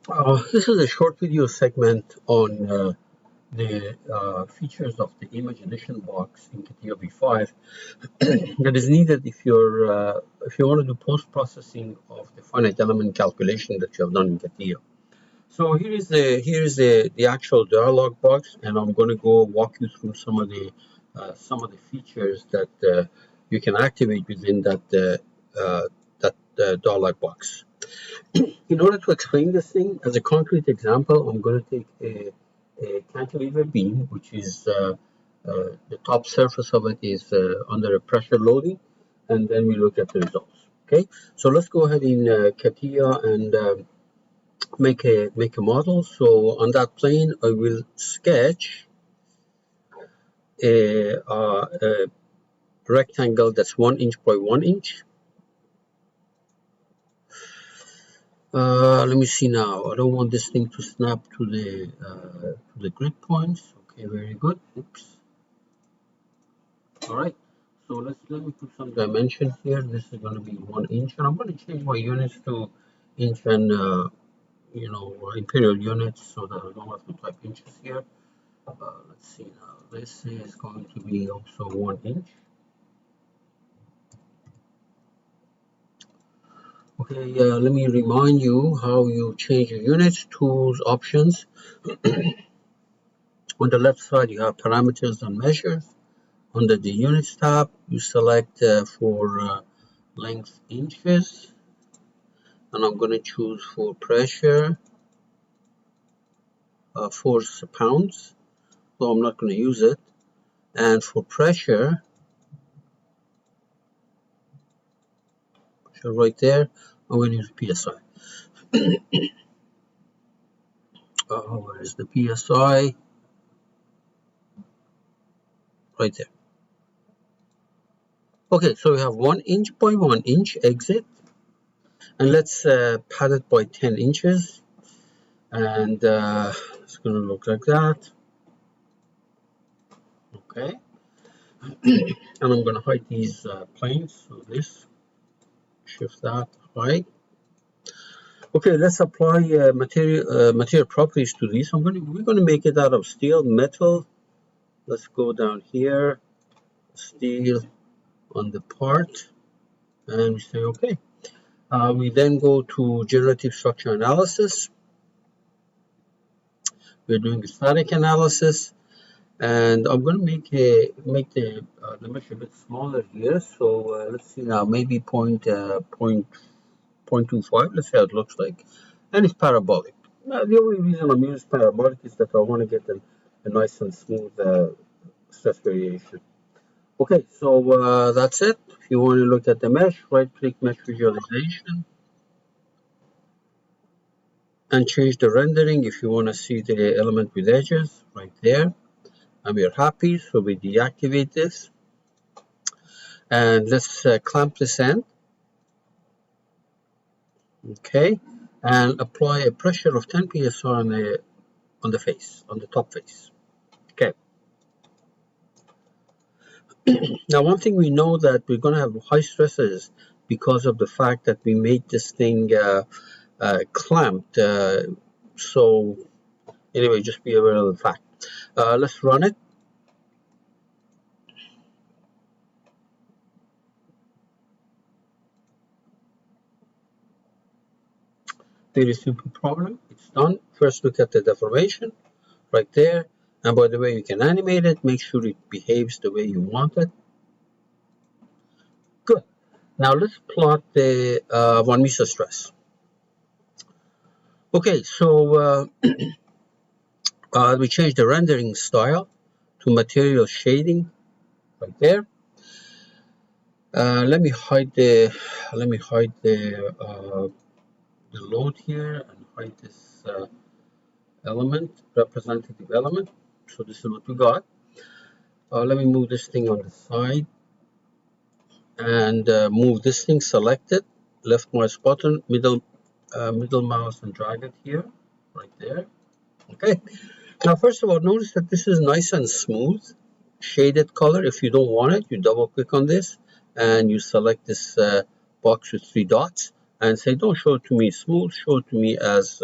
This is a short video segment on the features of the image edition box in Catia V5 that is needed if you want to do post processing of the finite element calculation that you have done in Catia. So here is the actual dialog box, and I'm going to go walk you through some of the features that you can activate within that dialog box. In order to explain this thing, as a concrete example, I'm going to take a cantilever beam, which is the top surface of it is under a pressure loading, and then we look at the results. Okay, so let's go ahead in Catia and make a model. So on that plane, I will sketch a rectangle that's 1 inch by 1 inch. Let me see now. I don't want this thing to snap to the grid points. Okay, very good. Oops. All right. So let me put some dimension here. This is going to be 1 inch, and I'm going to change my units to inch and imperial units so that I don't have to type inches here. Let's see now. This is going to be also 1 inch. Okay, let me remind you how you change your units, tools, options. On the left side, you have parameters and measures. Under the units tab, you select for length inches, and I'm going to choose for pressure force pounds, so I'm not going to use it. And for pressure, so right there, I'm going to use PSI. Where is the PSI? Right there. Okay, so we have 1 inch by 1 inch exit, and let's pad it by 10 inches, and it's going to look like that. Okay, and I'm going to hide these planes. So this, shift that, hide. Okay, let's apply material properties to these. We're going to make it out of steel, metal. Let's go down here, steel on the part, and we say okay. We then go to generative structure analysis. We're doing static analysis, and I'm going to make the mesh a bit smaller here. So let's see now, maybe 0.25. Let's see how it looks like, and it's parabolic. The only reason I'm using parabolic is that I want to get a nice and smooth stress variation. Okay, so that's it. If you want to look at the mesh, right-click Mesh Visualization and change the rendering if you want to see the element with edges right there. And we're happy, so we deactivate this. And let's clamp this end. Okay, and apply a pressure of 10 psi on the face, on the top face. Okay. Now, one thing we know that we're going to have high stresses because of the fact that we made this thing clamped. So anyway, just be aware of the fact. Let's run it. Very simple problem. It's done. First, look at the deformation right there. And by the way, you can animate it. Make sure it behaves the way you want it. Good. Now let's plot the von Mises stress. Okay, so we change the rendering style to material shading right there. Let me hide the load here and hide this element, representative element. So this is what we got. Let me move this thing on the side and move this thing selected, left mouse button, middle mouse, and drag it here, right there. Okay. Now, first of all, notice that this is nice and smooth, shaded color. If you don't want it, you double click on this and you select this box with 3 dots and say, don't show it to me smooth, show it to me as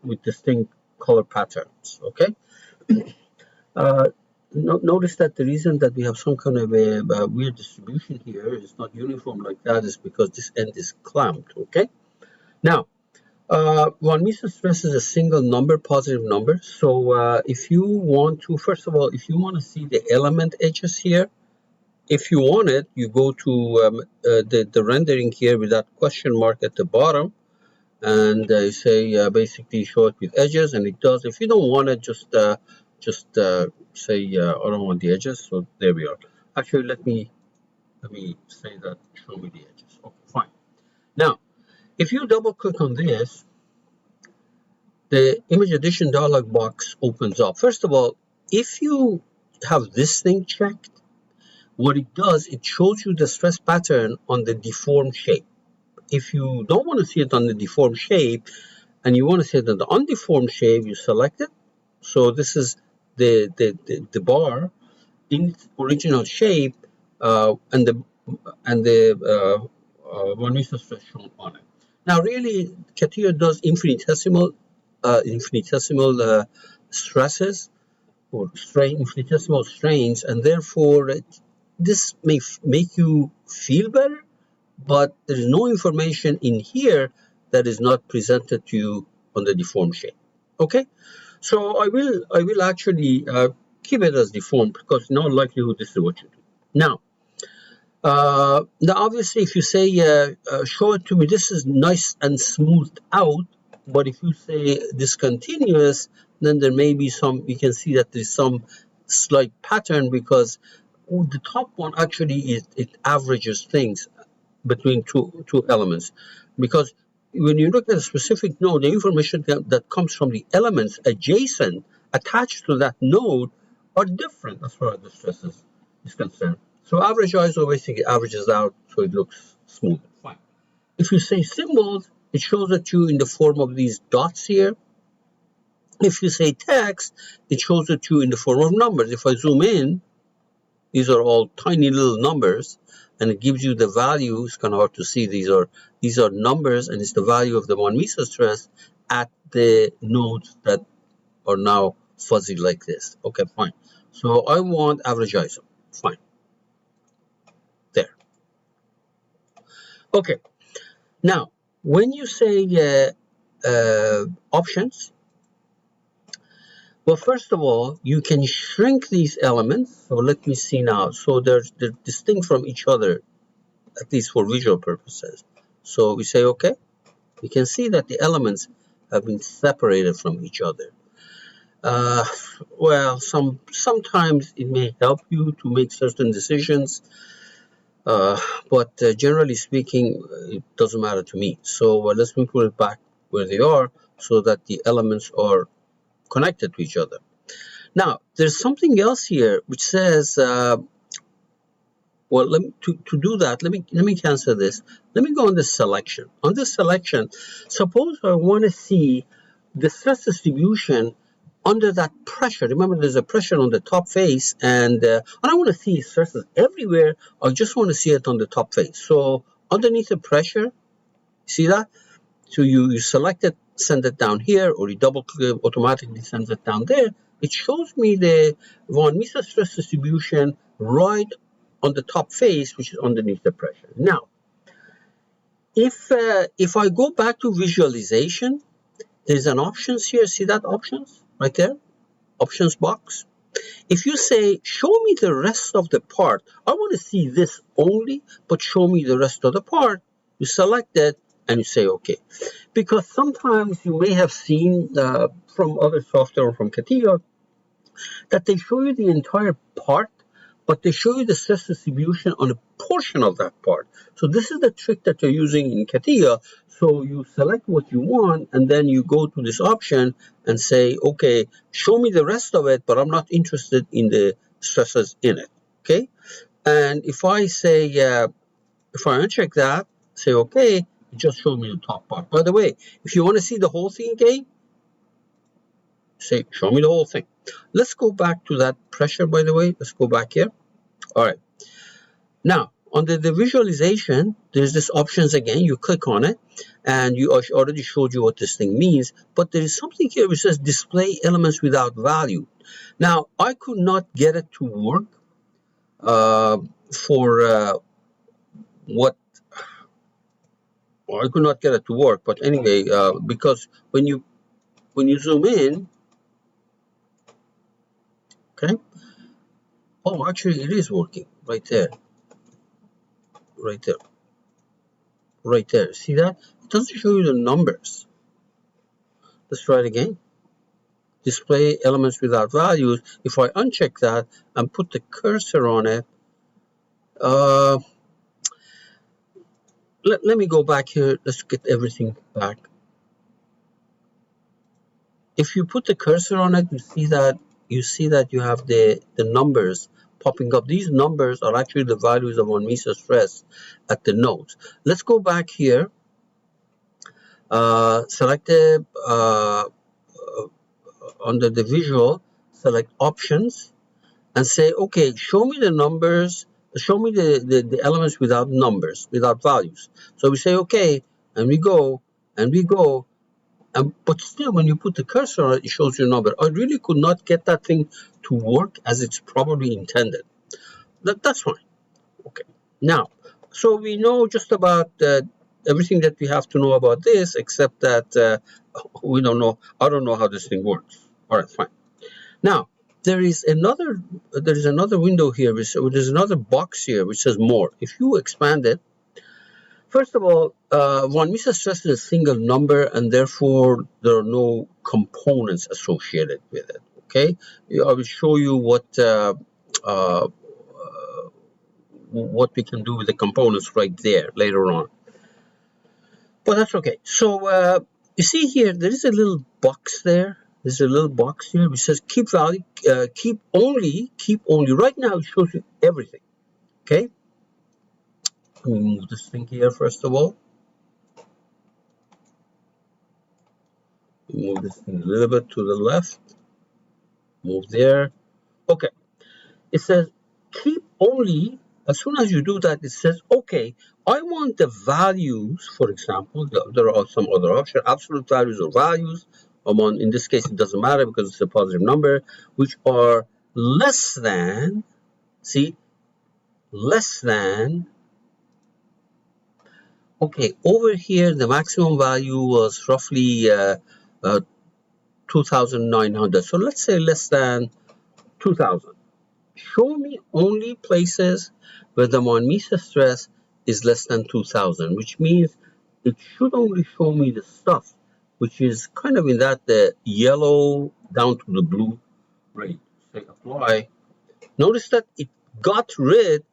with distinct color patterns. Okay. Notice that the reason that we have some kind of a weird distribution here is not uniform like that is because this end is clamped. Okay. Now, von Mises stress is a single number, positive number. So if you want to, first of all, if you want to see the element edges here, if you want it, you go to the rendering here with that question mark at the bottom, and you say basically show it with edges, and it does. If you don't want it, just say I don't want the edges. So there we are. Actually, let me say that show me the edges. Okay, fine. Now, if you double click on this, the image addition dialog box opens up. First of all, if you have this thing checked, what it does, it shows you the stress pattern on the deformed shape. If you don't want to see it on the deformed shape and you want to see it on the undeformed shape, you select it. So this is the bar in its original shape, and the one Mises stress shown on it. Now, really, Catia does infinitesimal stresses or infinitesimal strains, and therefore this may make you feel better, but there is no information in here that is not presented to you on the deformed shape. Okay, so I will actually keep it as deformed because in all likelihood this is what you do. Now, obviously, if you say show it to me, this is nice and smoothed out. But if you say discontinuous, then there may be some. You can see that there's some slight pattern because the top one actually it averages things between two elements, because when you look at a specific node, the information that comes from the elements adjacent attached to that node are different as far as the stress is concerned. So average ISO basically averages out so it looks smooth. Fine. If you say symbols, it shows it to you in the form of these dots here. If you say text, it shows it to you in the form of numbers. If I zoom in, these are all tiny little numbers, and it gives you the value. It's kind of hard to see. These are numbers, and it's the value of the von Mises stress at the nodes that are now fuzzy like this. Okay, fine. So I want average ISO. Fine. There. Okay. Now, when you say options, well, first of all, you can shrink these elements. So let me see now. So they're distinct from each other, at least for visual purposes. So we say, okay, we can see that the elements have been separated from each other. Well, sometimes it may help you to make certain decisions, but generally speaking, it doesn't matter to me. So let's put it back where they are so that the elements are connected to each other. Now, there's something else here which says, well, to do that, let me cancel this. Let me go on this selection. On this selection, suppose I want to see the stress distribution under that pressure. Remember, there's a pressure on the top face, and I don't want to see stresses everywhere. I just want to see it on the top face. So underneath the pressure, see that? So you select it, send it down here, or you double click, automatically sends it down there. It shows me the von Mises stress distribution right on the top face, which is underneath the pressure. Now, if I go back to visualization, there's an options here. See that options right there? Options box. If you say, show me the rest of the part, I want to see this only, but show me the rest of the part, you select it and you say, okay. Because sometimes you may have seen from other software or from Catia that they show you the entire part, but they show you the stress distribution on a portion of that part. So this is the trick that you're using in Catia. So you select what you want, and then you go to this option and say, okay, show me the rest of it, but I'm not interested in the stresses in it, okay? And if I say, if I uncheck that, say, okay, it just showed me the top part. By the way, if you want to see the whole thing again, say, show me the whole thing. Let's go back to that pressure, by the way. Let's go back here. All right. Now, under the visualization, there's this options again. You click on it, and you already showed you what this thing means. But there is something here which says display elements without value. Now, I could not get it to work for what well, I could not get it to work. But anyway, because when you zoom in, okay. Oh, actually, it is working right there, right there, right there. See that? It doesn't show you the numbers. Let's try it again. Display elements without values. If I uncheck that and put the cursor on it, let me go back here. Let's get everything back. If you put the cursor on it, you see that you have the numbers popping up. These numbers are actually the values of on meso stress at the nodes. Let's go back here. Select the under the visual, select options, and say, okay, show me the numbers, show me the elements without numbers, without values. So we say, okay, and we go, but still, when you put the cursor on it, it shows you a number. I really could not get that thing to work as it's probably intended. That's fine. Okay. Now, so we know just about everything that we have to know about this, except that we don't know. I don't know how this thing works. All right, fine. Now, there is another window here. There's another box here which says more. If you expand it, first of all, von Mises stress is a single number, and therefore there are no components associated with it. Okay, I will show you what we can do with the components right there later on. But that's okay. So you see here, there is a little box there. There's a little box here which says keep value, keep only. Right now it shows you everything. Okay. Let me move this thing here first of all. Move this thing a little bit to the left. Move there. Okay. It says keep only. As soon as you do that, it says, okay, I want the values, for example, there are some other options, absolute values or values. In this case, it doesn't matter because it's a positive number, which are less than, see, less than, okay, over here, the maximum value was roughly 2,900. So let's say less than 2,000. Show me only places where the von Mises stress is less than 2,000, which means it should only show me the stuff which is kind of in that the yellow down to the blue range. Say apply. Notice that it got rid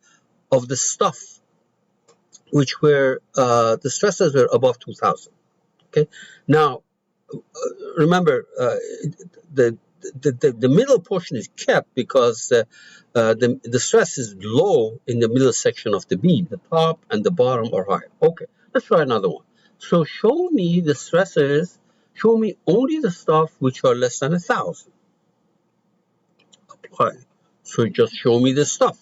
of the stuff which were the stresses were above 2,000. Okay. Now remember the middle portion is kept because the stress is low in the middle section of the beam. The top and the bottom are high. Okay, let's try another one. So show me the stresses. Show me only the stuff which are less than 1,000. Apply. So just show me the stuff.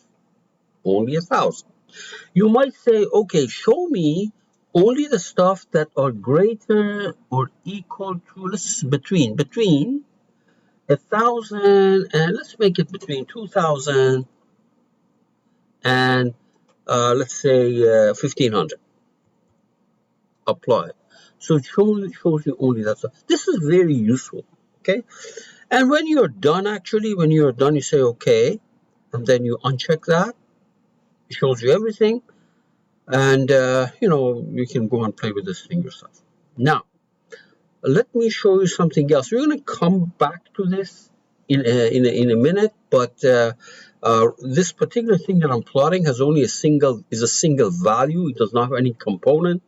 Only 1,000. You might say, okay, show me only the stuff that are greater or equal to between 1,000 and let's make it between 2,000 and let's say 1,500. Apply. So it shows you only that stuff. This is very useful. Okay. And when you're done, you say okay, and then you uncheck that. It shows you everything, and you can go and play with this thing yourself. Now, let me show you something else. We're going to come back to this in a minute, but this particular thing that I'm plotting has only a single value. It does not have any component.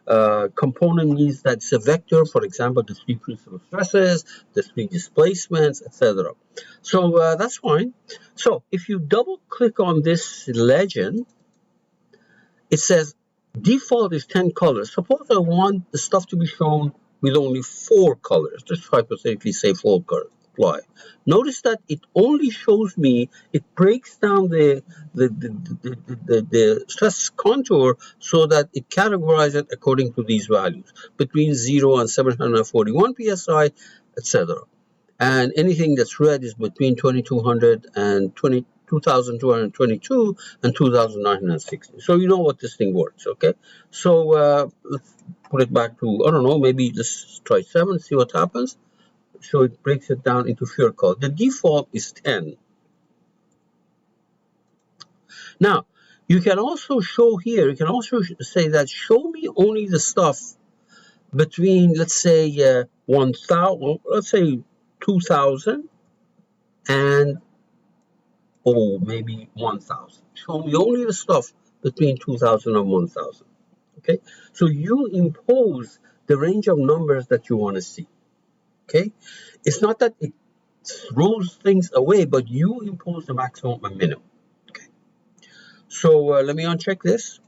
Component means that it's a vector. For example, the 3 principal stresses, the 3 displacements, etc. So that's fine. So if you double click on this legend, it says default is 10 colors. Suppose I want the stuff to be shown with only 4 colors. Just hypothetically say 4 colors. apply. Notice that it only shows me, it breaks down the stress contour so that it categorizes it according to these values, between 0 and 741 psi, etc. And anything that's red is between 2200 and 2222 and 2960. So you know what this thing works, okay? So let's put it back to, I don't know, maybe let's try 7, see what happens. So it breaks it down into fear code. The default is 10. Now, you can also show here, you can also say that show me only the stuff between, let's say, 1,000, let's say 2,000 and, oh, maybe 1,000. Show me only the stuff between 2,000 and 1,000. Okay? So you impose the range of numbers that you want to see. Okay? It's not that it throws things away, but you impose the maximum and minimum. Okay? So let me uncheck this.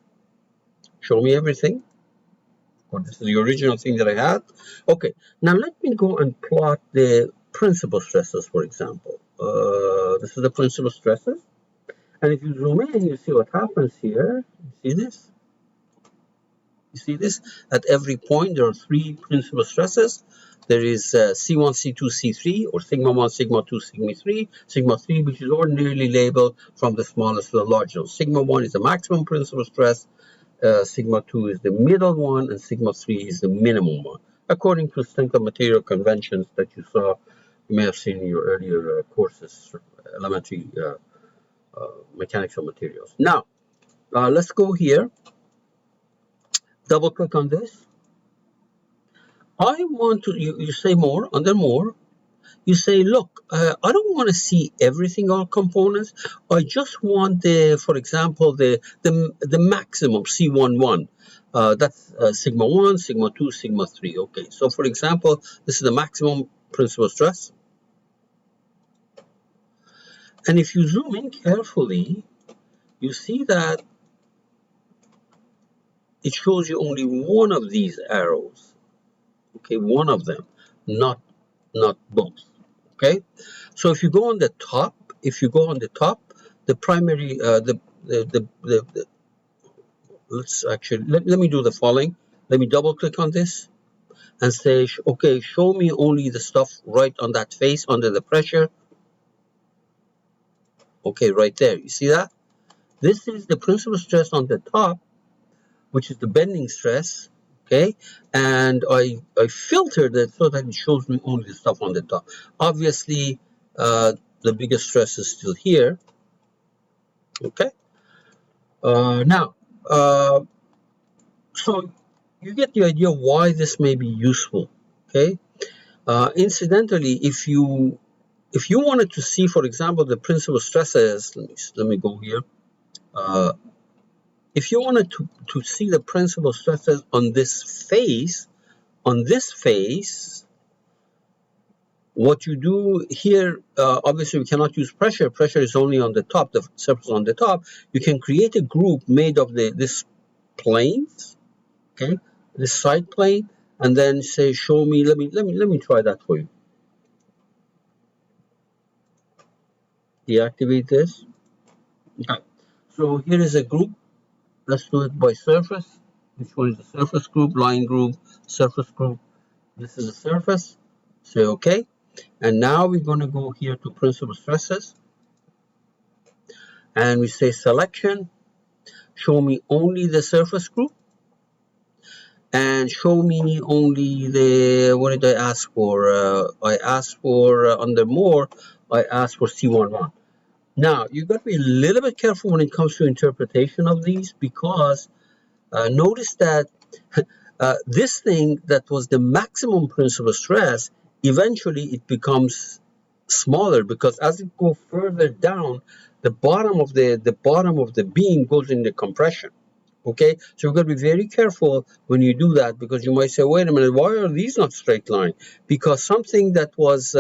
Show me everything. Well, this is the original thing that I had. Okay, now let me go and plot the principal stresses, for example. This is the principal stresses. And if you zoom in, you see what happens here. You see this? You see this? At every point, there are 3 principal stresses. There is C1, C2, C3, or sigma 1, sigma 2, sigma 3, which is ordinarily labeled from the smallest to the largest. Sigma 1 is the maximum principal stress. Sigma 2 is the middle one, and sigma 3 is the minimum one, according to strength of material conventions that you saw, you may have seen in your earlier courses, elementary mechanics of materials. Now, let's go here, double click on this. I want to, you say more, under more, you say, look, I don't want to see everything, all components. I just want the, for example, the maximum C11. That's sigma 1, sigma 2, sigma 3. Okay, so for example, this is the maximum principal stress. And if you zoom in carefully, you see that it shows you only one of these arrows. Okay, one of them, not both. Okay, so if you go on the top, the primary, let's actually, let me do the following. Let me double click on this and say, okay, show me only the stuff right on that face under the pressure. Okay, right there, you see that? This is the principal stress on the top, which is the bending stress. Okay, and I filtered it so that it shows me only the stuff on the top. Obviously, the biggest stress is still here. Okay, now, so you get the idea why this may be useful. Okay, incidentally, if you wanted to see, for example, the principal stresses, let me go here. If you wanted to see the principal stresses on this face, what you do here, obviously we cannot use pressure. Pressure is only on the top, the surface on the top. You can create a group made of this planes, okay, this side plane, and then say, show me. Let me try that for you. Deactivate this. Okay. So here is a group. Let's do it by surface. Which one is the surface group? Line group, surface group. This is a surface. Say okay. And now we're going to go here to principal stresses. And we say selection. Show me only the surface group. And show me only the, what did I ask for? I asked for, under more, I asked for C11. Now, you've got to be a little bit careful when it comes to interpretation of these, because notice that this thing that was the maximum principal stress, eventually it becomes smaller, because as it goes further down, the bottom of the beam goes into compression. Okay, so you've got to be very careful when you do that, because you might say, wait a minute, why are these not straight line? Because something that was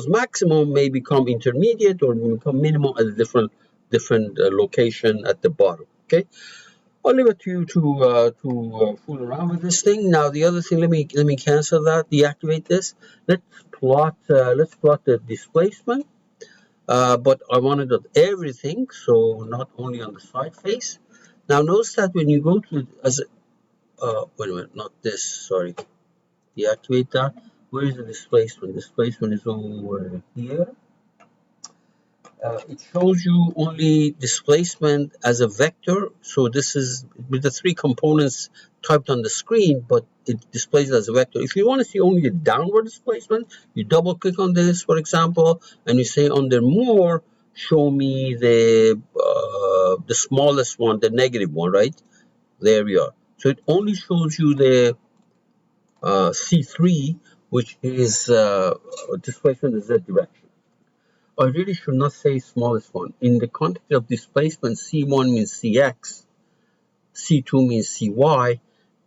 maximum may become intermediate or become minimum at a different location at the bottom. Okay, I'll leave it to you to fool around with this thing. Now the other thing, let me cancel that, deactivate this. Let's plot the displacement. But I wanted it everything, so not only on the side face. Now notice that when you go to wait a minute, not this, sorry, deactivate that. Where is the displacement? Displacement is over here. It shows you only displacement as a vector. So this is with the three components typed on the screen, but it displays it as a vector. If you want to see only the downward displacement, you double click on this, for example, and you say under more, show me the smallest one, the negative one, right? There we are. So it only shows you the C3, which is displacement in Z direction. I really should not say smallest one. In the context of displacement, C1 means Cx, C2 means Cy,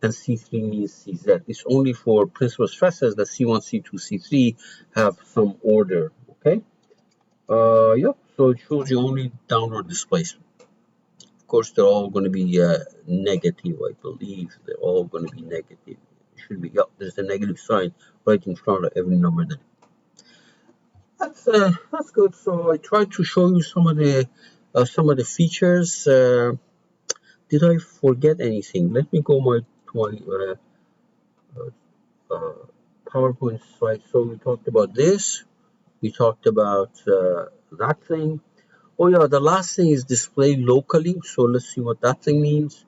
and C3 means Cz. It's only for principal stresses that C1, C2, C3 have some order, okay? Yeah, so it shows you only downward displacement. Of course, they're all going to be negative, I believe. They're all going to be negative. It should be, yeah, there's a negative sign right in front of every number there. That's good. So I tried to show you some of the features. Did I forget anything? Let me go to my PowerPoint slide. So we talked about this. We talked about that thing. Oh yeah, the last thing is display locally. So let's see what that thing means.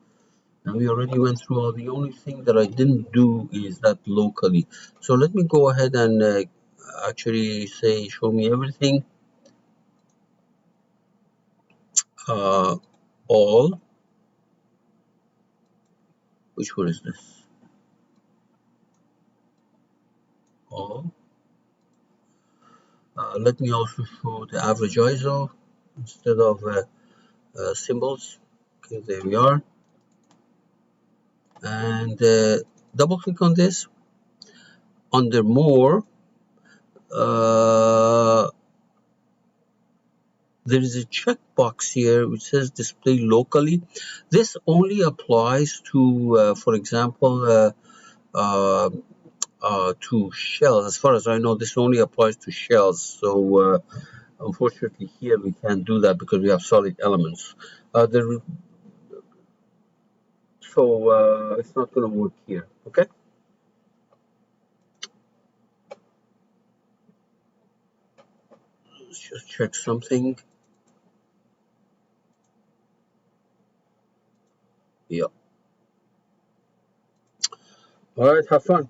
And we already went through all. The only thing that I didn't do is that locally. So let me go ahead and actually say show me everything. All. Which one is this? All. Let me also show the average ISO instead of symbols. Okay, there we are. And double click on this. Under more, there is a checkbox here which says display locally. This only applies to, for example, to shells. As far as I know, this only applies to shells. So unfortunately here we can't do that because we have solid elements. So it's not going to work here. Okay. Let's just check something. Yeah. All right. Have fun.